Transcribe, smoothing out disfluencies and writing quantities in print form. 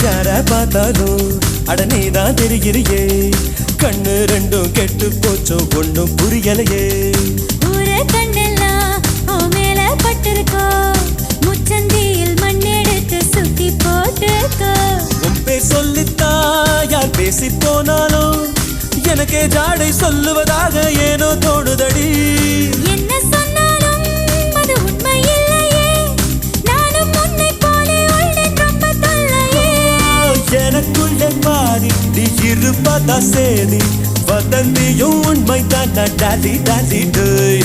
யார பார்த்தாலும் அட நீதான் தெரிகிறியே கண்ணு ரெண்டும் கெட்டு போச்சோ ஒண்ணும் புரியலையே ஊரே கண்ணெல்லாம் ஓ மேல பட்டிருக்கோ முச்சந்தியில் மண்ணெடுத்து சுத்தி போட்டுக்கோ உன் பேர் சொல்லித்தா யார் பேசி போனாலும் எனக்கே ஜாடை சொல்லுவதாக ஏனோ தோணுதடி என்ன சொன்னாலும் அது உண்மை இல்லையே நானும் உன்னை போலே உள்ளேன் ரொம்ப தொல்லையே எனக்குள்ளே பாதி நீ இருப்பதா சேதி வதந்தியும் உண்மைதான் டாலி டாலி டோய்